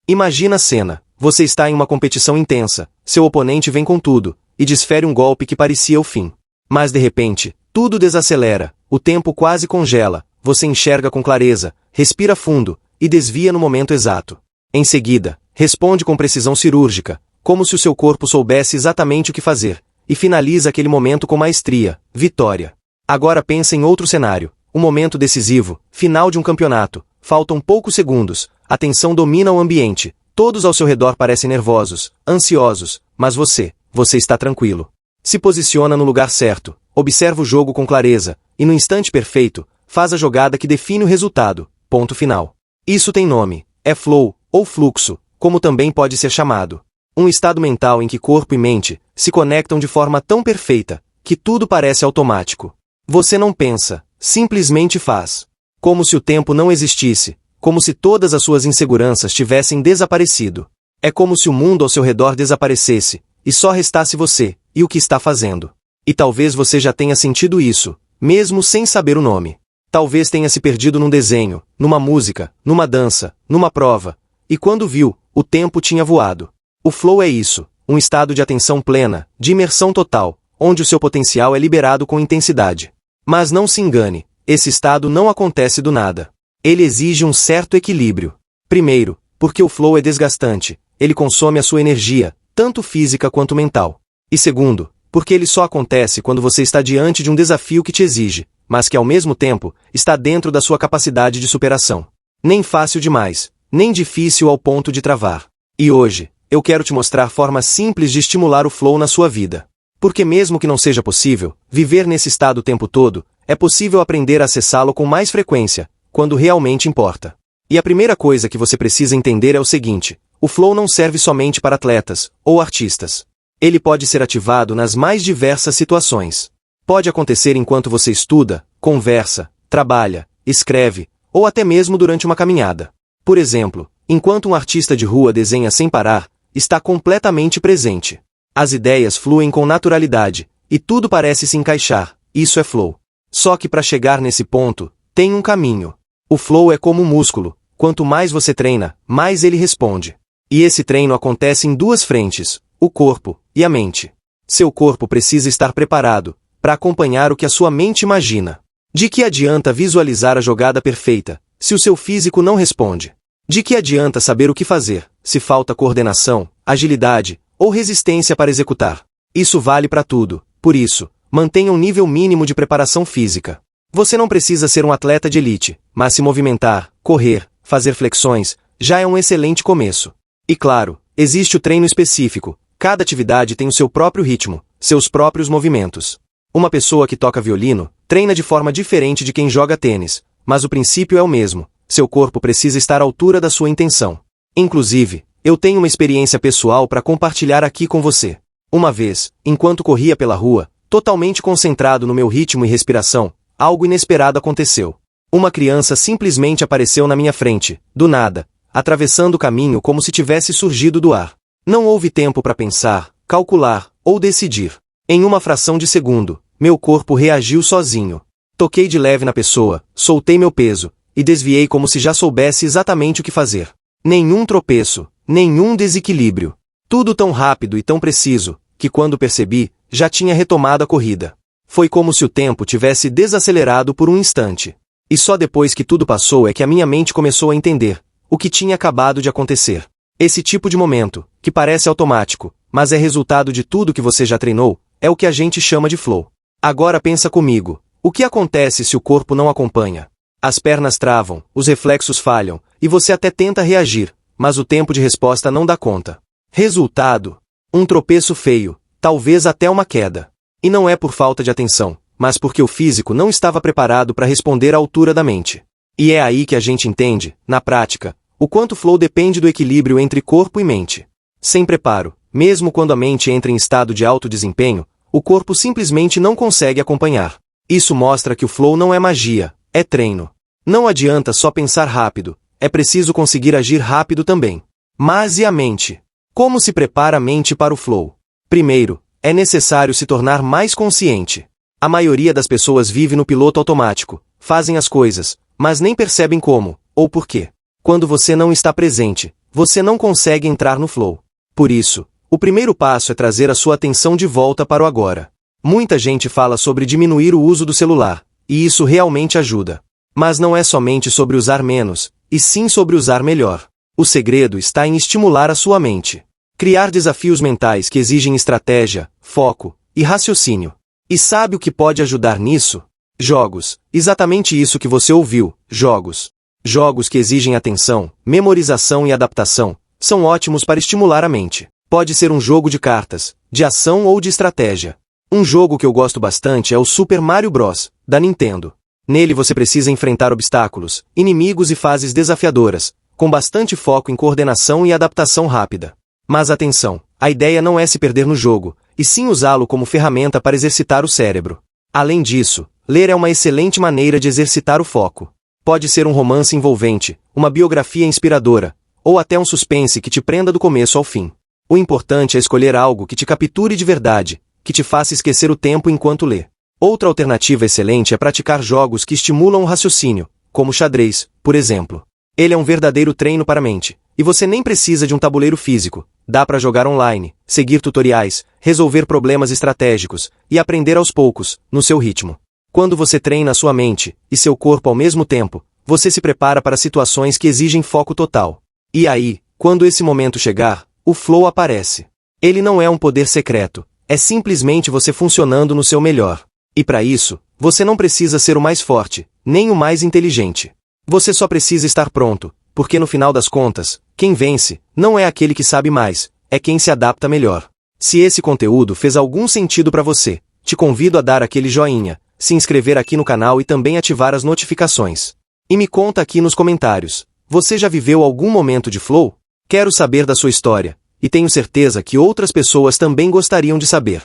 Imagina a cena. Você está em uma competição intensa, seu oponente vem com tudo, e desfere um golpe que parecia o fim. Mas de repente, tudo desacelera, o tempo quase congela, você enxerga com clareza, respira fundo, e desvia no momento exato. Em seguida, responde com precisão cirúrgica, como se o seu corpo soubesse exatamente o que fazer, e finaliza aquele momento com maestria, vitória. Agora pensa em outro cenário, um momento decisivo, final de um campeonato, faltam poucos segundos, a tensão domina o ambiente, todos ao seu redor parecem nervosos, ansiosos, mas você está tranquilo. Se posiciona no lugar certo, observa o jogo com clareza, e no instante perfeito, faz a jogada que define o resultado, ponto final. Isso tem nome, é flow, ou fluxo, como também pode ser chamado. Um estado mental em que corpo e mente se conectam de forma tão perfeita, que tudo parece automático. Você não pensa, simplesmente faz. Como se o tempo não existisse, como se todas as suas inseguranças tivessem desaparecido. É como se o mundo ao seu redor desaparecesse, e só restasse você, e o que está fazendo. E talvez você já tenha sentido isso, mesmo sem saber o nome. Talvez tenha se perdido num desenho, numa música, numa dança, numa prova, e quando viu, o tempo tinha voado. O flow é isso, um estado de atenção plena, de imersão total, onde o seu potencial é liberado com intensidade. Mas não se engane, esse estado não acontece do nada. Ele exige um certo equilíbrio. Primeiro, porque o flow é desgastante, ele consome a sua energia, tanto física quanto mental. E segundo, porque ele só acontece quando você está diante de um desafio que te exige, mas que ao mesmo tempo, está dentro da sua capacidade de superação. Nem fácil demais, nem difícil ao ponto de travar. E hoje, eu quero te mostrar formas simples de estimular o flow na sua vida. Porque mesmo que não seja possível, viver nesse estado o tempo todo, é possível aprender a acessá-lo com mais frequência, quando realmente importa. E a primeira coisa que você precisa entender é o seguinte: o flow não serve somente para atletas ou artistas. Ele pode ser ativado nas mais diversas situações. Pode acontecer enquanto você estuda, conversa, trabalha, escreve, ou até mesmo durante uma caminhada. Por exemplo, enquanto um artista de rua desenha sem parar, está completamente presente. As ideias fluem com naturalidade, e tudo parece se encaixar, isso é flow. Só que para chegar nesse ponto, tem um caminho. O flow é como um músculo, quanto mais você treina, mais ele responde. E esse treino acontece em duas frentes, o corpo e a mente. Seu corpo precisa estar preparado para acompanhar o que a sua mente imagina. De que adianta visualizar a jogada perfeita, se o seu físico não responde? De que adianta saber o que fazer, se falta coordenação, agilidade ou resistência para executar? Isso vale para tudo, por isso, mantenha um nível mínimo de preparação física. Você não precisa ser um atleta de elite, mas se movimentar, correr, fazer flexões, já é um excelente começo. E claro, existe o treino específico, cada atividade tem o seu próprio ritmo, seus próprios movimentos. Uma pessoa que toca violino, treina de forma diferente de quem joga tênis, mas o princípio é o mesmo, seu corpo precisa estar à altura da sua intenção. Inclusive, eu tenho uma experiência pessoal para compartilhar aqui com você. Uma vez, enquanto corria pela rua, totalmente concentrado no meu ritmo e respiração, algo inesperado aconteceu. Uma criança simplesmente apareceu na minha frente, do nada, atravessando o caminho como se tivesse surgido do ar. Não houve tempo para pensar, calcular ou decidir. Em uma fração de segundo, meu corpo reagiu sozinho. Toquei de leve na pessoa, soltei meu peso, e desviei como se já soubesse exatamente o que fazer. Nenhum tropeço, nenhum desequilíbrio. Tudo tão rápido e tão preciso, que quando percebi, já tinha retomado a corrida. Foi como se o tempo tivesse desacelerado por um instante. E só depois que tudo passou é que a minha mente começou a entender o que tinha acabado de acontecer. Esse tipo de momento, que parece automático, mas é resultado de tudo que você já treinou, é o que a gente chama de flow. Agora pensa comigo, o que acontece se o corpo não acompanha? As pernas travam, os reflexos falham, e você até tenta reagir, mas o tempo de resposta não dá conta. Resultado: um tropeço feio, talvez até uma queda. E não é por falta de atenção, mas porque o físico não estava preparado para responder à altura da mente. E é aí que a gente entende, na prática, o quanto flow depende do equilíbrio entre corpo e mente. Sem preparo, mesmo quando a mente entra em estado de alto desempenho, o corpo simplesmente não consegue acompanhar. Isso mostra que o flow não é magia, é treino. Não adianta só pensar rápido, é preciso conseguir agir rápido também. Mas e a mente? Como se prepara a mente para o flow? Primeiro, é necessário se tornar mais consciente. A maioria das pessoas vive no piloto automático, fazem as coisas, mas nem percebem como, ou por quê. Quando você não está presente, você não consegue entrar no flow. Por isso, o primeiro passo é trazer a sua atenção de volta para o agora. Muita gente fala sobre diminuir o uso do celular, e isso realmente ajuda. Mas não é somente sobre usar menos, e sim sobre usar melhor. O segredo está em estimular a sua mente. Criar desafios mentais que exigem estratégia, foco e raciocínio. E sabe o que pode ajudar nisso? Jogos. Exatamente isso que você ouviu, jogos. Jogos que exigem atenção, memorização e adaptação, são ótimos para estimular a mente. Pode ser um jogo de cartas, de ação ou de estratégia. Um jogo que eu gosto bastante é o Super Mario Bros., da Nintendo. Nele você precisa enfrentar obstáculos, inimigos e fases desafiadoras, com bastante foco em coordenação e adaptação rápida. Mas atenção, a ideia não é se perder no jogo, e sim usá-lo como ferramenta para exercitar o cérebro. Além disso, ler é uma excelente maneira de exercitar o foco. Pode ser um romance envolvente, uma biografia inspiradora, ou até um suspense que te prenda do começo ao fim. O importante é escolher algo que te capture de verdade, que te faça esquecer o tempo enquanto lê. Outra alternativa excelente é praticar jogos que estimulam o raciocínio, como xadrez, por exemplo. Ele é um verdadeiro treino para a mente, e você nem precisa de um tabuleiro físico. Dá para jogar online, seguir tutoriais, resolver problemas estratégicos e aprender aos poucos, no seu ritmo. Quando você treina a sua mente e seu corpo ao mesmo tempo, você se prepara para situações que exigem foco total. E aí, quando esse momento chegar, o flow aparece. Ele não é um poder secreto, é simplesmente você funcionando no seu melhor. E para isso, você não precisa ser o mais forte, nem o mais inteligente. Você só precisa estar pronto, porque no final das contas, quem vence, não é aquele que sabe mais, é quem se adapta melhor. Se esse conteúdo fez algum sentido para você, te convido a dar aquele joinha, se inscrever aqui no canal e também ativar as notificações. E me conta aqui nos comentários, você já viveu algum momento de flow? Quero saber da sua história, e tenho certeza que outras pessoas também gostariam de saber.